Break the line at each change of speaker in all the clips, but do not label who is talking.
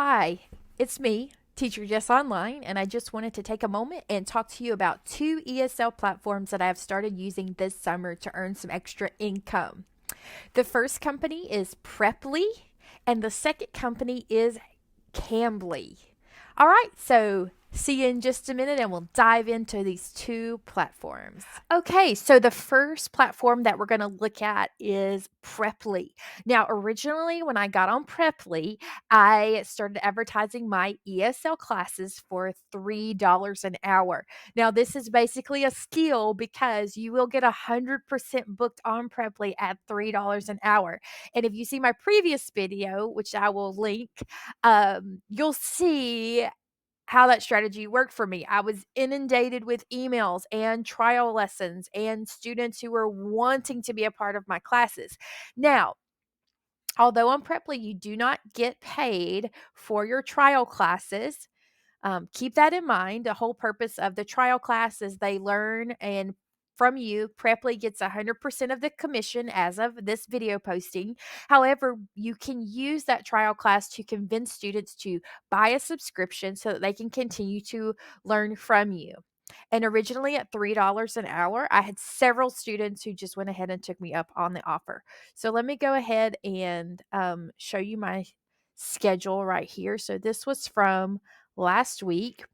Hi, it's me, Teacher Jess Online, and I just wanted to take a moment and talk to you about two ESL platforms that I have started using this summer to earn some extra income. The first company is Preply, and the second company is Cambly. All right, so see you in just a minute and we'll dive into these two platforms. Okay, so the first platform that we're going to look at is Preply. Now, originally, when I got on Preply, I started advertising my ESL classes for $3 an hour. Now, this is basically a skill because you will get 100% booked on Preply at $3 an hour. And if you see my previous video, which I will link, you'll see how that strategy worked for me. I was inundated with emails and trial lessons and students who were wanting to be a part of my classes. Now, although on Preply you do not get paid for your trial classes, keep that in mind. The whole purpose of the trial class is they learn, and from you, Preply gets 100% of the commission as of this video posting. However, you can use that trial class to convince students to buy a subscription so that they can continue to learn from you. And originally at $3 an hour, I had several students who just went ahead and took me up on the offer. So let me go ahead and show you my schedule right here. So this was from last week,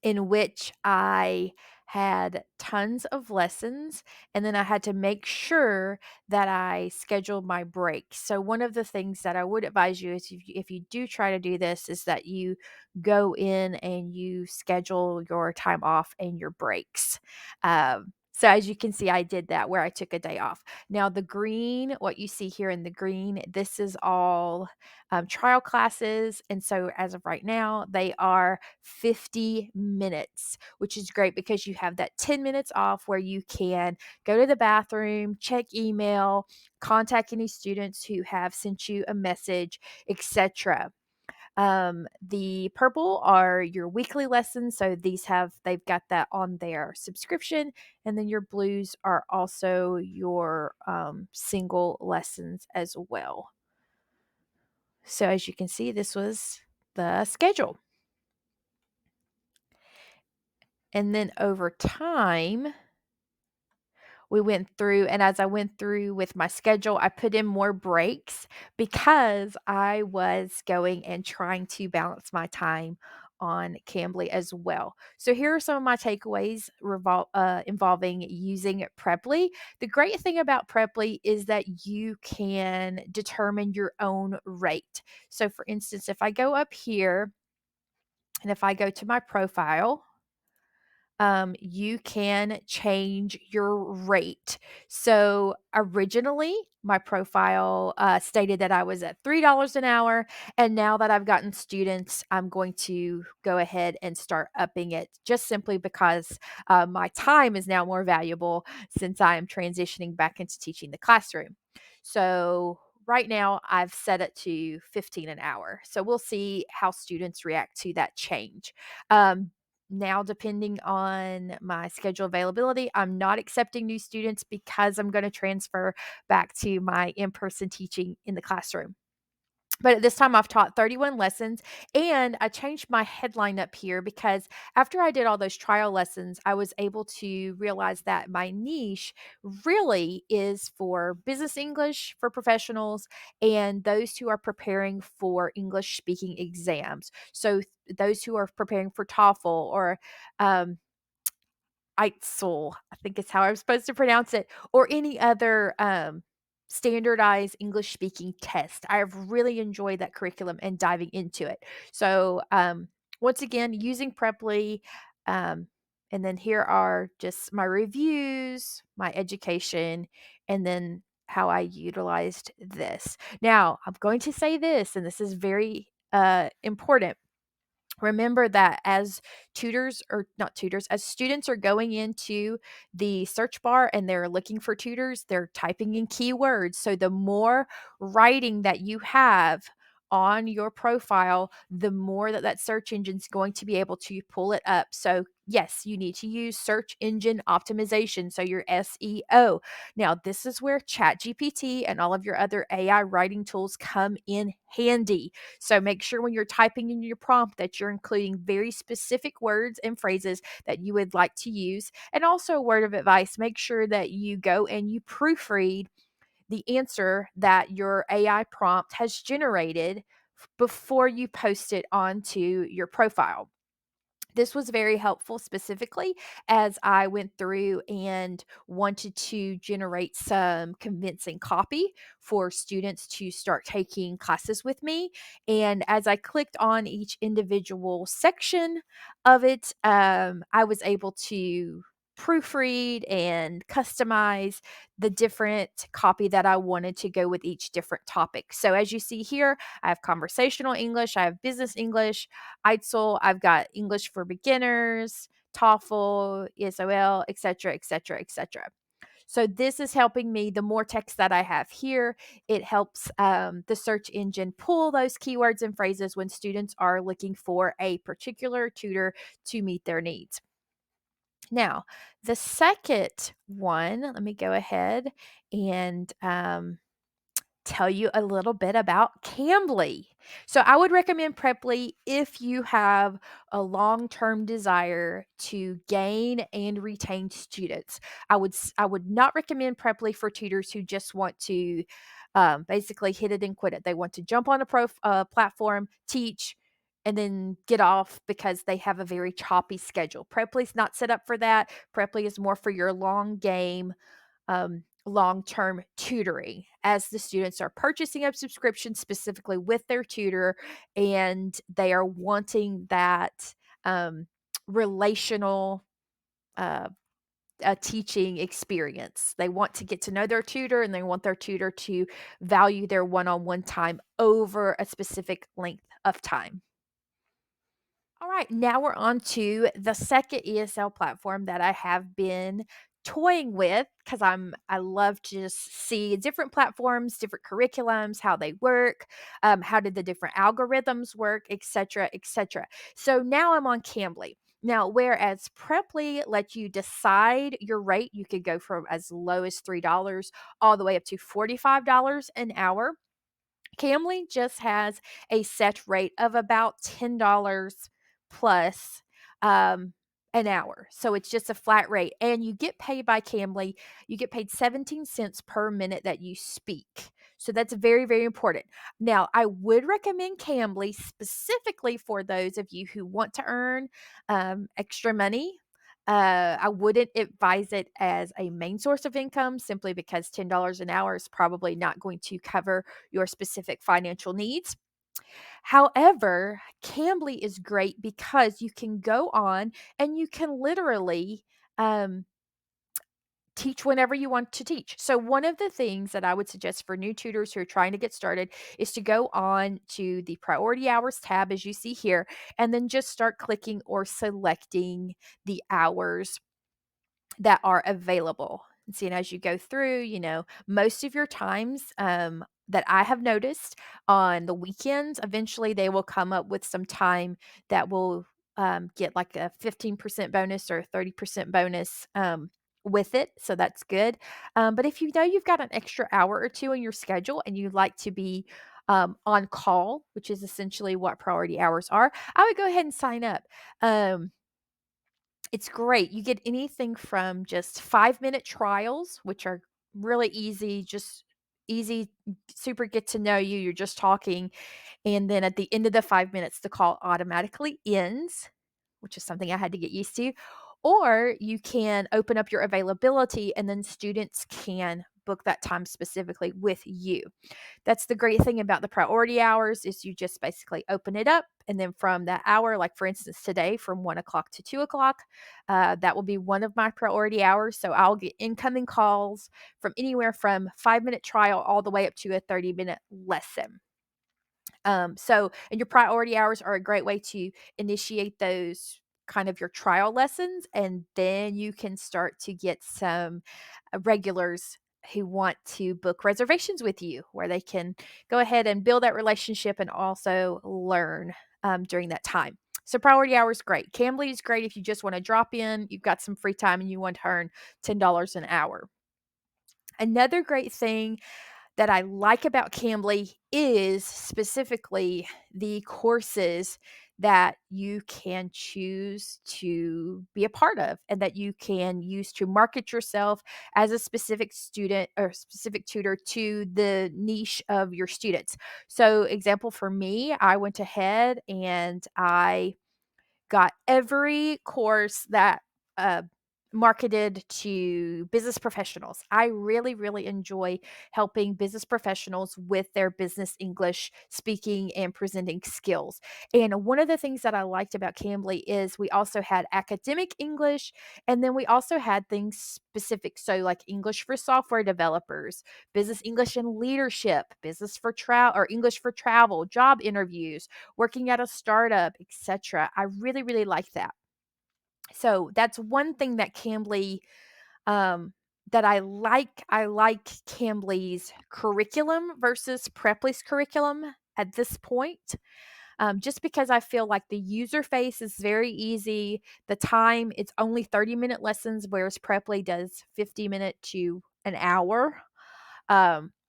in which I had tons of lessons, and then I had to make sure that I scheduled my breaks. So one of the things that I would advise you is if you do try to do this is that you go in and you schedule your time off and your breaks. So as you can see, I did that where I took a day off. Now the green, what you see here in the green, this is all trial classes. And so as of right now, they are 50 minutes, which is great because you have that 10 minutes off where you can go to the bathroom, check email, contact any students who have sent you a message, etc. The purple are your weekly lessons. So they've got that on their subscription. And then your blues are also your single lessons as well. So as you can see, this was the schedule. And then over time, we went through, and as I went through with my schedule, I put in more breaks because I was going and trying to balance my time on Cambly as well. So here are some of my takeaways involving using Preply. The great thing about Preply is that you can determine your own rate. So for instance, if I go up here and if I go to my profile, you can change your rate. So originally, my profile stated that I was at $3 an hour. And now that I've gotten students, I'm going to go ahead and start upping it just simply because my time is now more valuable since I am transitioning back into teaching the classroom. So right now I've set it to 15 an hour. So we'll see how students react to that change. Now, depending on my schedule availability, I'm not accepting new students because I'm going to transfer back to my in-person teaching in the classroom. But at this time, I've taught 31 lessons, and I changed my headline up here because after I did all those trial lessons, I was able to realize that my niche really is for business English for professionals and those who are preparing for English speaking exams. So those who are preparing for TOEFL or um, Eitzel, I think is how I'm supposed to pronounce it, or any other standardized English speaking test. I've really enjoyed that curriculum and diving into it. So, once again, using Preply, um, and then here are just my reviews, my education, and then how I utilized this. Now, I'm going to say this, and this is very important. Remember that as tutors, or not tutors, as students are going into the search bar and they're looking for tutors, they're typing in keywords. So the more writing that you have on your profile, the more that that search engine's going to be able to pull it up. So yes, you need to use search engine optimization, so your SEO. Now, this is where ChatGPT and all of your other AI writing tools come in handy. So make sure when you're typing in your prompt that you're including very specific words and phrases that you would like to use. And also, a word of advice, make sure that you go and you proofread the answer that your AI prompt has generated before you post it onto your profile. This was very helpful specifically as I went through and wanted to generate some convincing copy for students to start taking classes with me. And as I clicked on each individual section of it, I was able to proofread and customize the different copy that I wanted to go with each different topic. So as you see here, I have conversational English, I have business English, ITSL, I've got English for beginners, TOEFL, ESOL, etc., etc., etc. So this is helping me. The more text that I have here, it helps the search engine pull those keywords and phrases when students are looking for a particular tutor to meet their needs. Now, the second one, let me go ahead and tell you a little bit about Cambly. So I would recommend Preply if you have a long-term desire to gain and retain students. I would not recommend Preply for tutors who just want to basically hit it and quit it. They want to jump on a platform, teach, and then get off because they have a very choppy schedule. Preply's not set up for that. Preply is more for your long game, long-term tutoring as the students are purchasing a subscription specifically with their tutor and they are wanting that relational uh, teaching experience. They want to get to know their tutor and they want their tutor to value their one-on-one time over a specific length of time. All right, now we're on to the second ESL platform that I have been toying with because I love to just see different platforms, different curriculums, how they work, how did the different algorithms work, etc., etc. So now I'm on Cambly. Now, whereas Preply lets you decide your rate, you could go from as low as $3 all the way up to $45 an hour. Cambly just has a set rate of about $10 plus an hour. So it's just a flat rate. And you get paid by Cambly. You get paid 17 cents per minute that you speak. So that's very, very important. Now, I would recommend Cambly specifically for those of you who want to earn extra money. I wouldn't advise it as a main source of income simply because $10 an hour is probably not going to cover your specific financial needs. However, Cambly is great because you can go on and you can literally um, teach whenever you want to teach. So, one of the things that I would suggest for new tutors who are trying to get started is to go on to the priority hours tab, as you see here, and then just start clicking or selecting the hours that are available. And seeing as you go through, most of your times that I have noticed on the weekends, eventually they will come up with some time that will get like a 15% bonus or 30% bonus with it. So that's good. But if you know you've got an extra hour or two in your schedule and you'd like to be on call, which is essentially what priority hours are, I would go ahead and sign up. It's great. You get anything from just 5-minute trials, which are really easy, just easy, super get to know you. You're just talking. And then at the end of the 5 minutes, the call automatically ends, which is something I had to get used to. Or you can open up your availability and then students can book that time specifically with you. That's the great thing about the priority hours is you just basically open it up and then from that hour, like for instance today from 1 o'clock to 2 o'clock, that will be one of my priority hours. So I'll get incoming calls from anywhere from 5-minute trial all the way up to a 30-minute lesson. And your priority hours are a great way to initiate those kind of your trial lessons, and then you can start to get some regulars who want to book reservations with you where they can go ahead and build that relationship and also learn during that time. So priority hour is great. Cambly is great if you just want to drop in, you've got some free time and you want to earn $10 an hour. Another great thing that I like about Cambly is specifically the courses that you can choose to be a part of and that you can use to market yourself as a specific student or specific tutor to the niche of your students. So, example for me, I went ahead and I got every course that uh, marketed to business professionals. I really, really enjoy helping business professionals with their business English speaking and presenting skills. And one of the things that I liked about Cambly is we also had academic English, and then we also had things specific. So, like English for software developers, business English and leadership, business for travel or English for travel, job interviews, working at a startup, etc. I really, really like that. So that's one thing that Cambly um, that I like. I like Cambly's curriculum versus Preply's curriculum at this point. Just because I feel like the user face is very easy. The time, it's only 30-minute lessons, whereas Preply does 50-minute to an hour,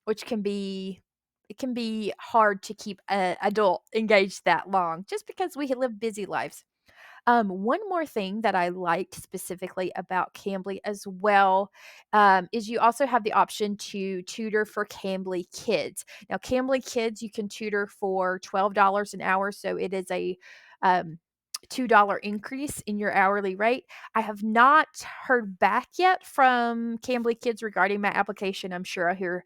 which can be it can be hard to keep an adult engaged that long just because we live busy lives. One more thing that I liked specifically about Cambly as well is you also have the option to tutor for Cambly Kids. Now, Cambly Kids, you can tutor for $12 an hour, so it is a um, $2 increase in your hourly rate. I have not heard back yet from Cambly Kids regarding my application. I'm sure I'll hear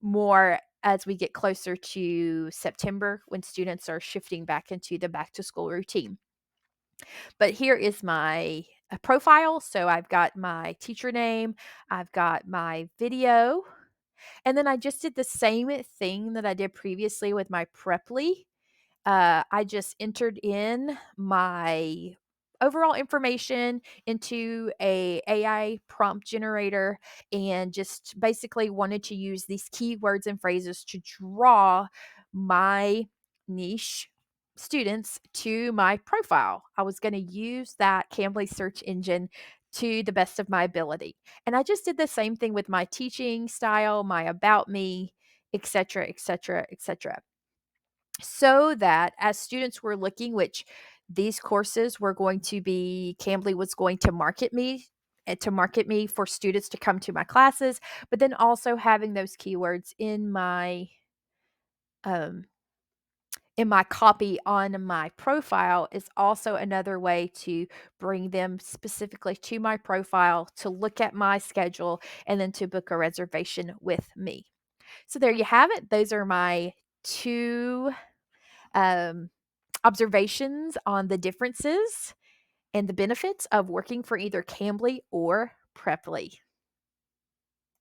more as we get closer to September when students are shifting back into the back to school routine. But here is my profile. So I've got my teacher name, I've got my video, and then I just did the same thing that I did previously with my Preply. I just entered in my overall information into a AI prompt generator and just basically wanted to use these keywords and phrases to draw my niche students to my profile. I was going to use that Cambly search engine to the best of my ability. And I just did the same thing with my teaching style, my about me, etc., etc., etc. So that as students were looking, which these courses were going to be, Cambly was going to market me for students to come to my classes, but then also having those keywords um, in my copy on my profile is also another way to bring them specifically to my profile to look at my schedule and then to book a reservation with me. So there you have it. Those are my two um, observations on the differences and the benefits of working for either Cambly or Preply.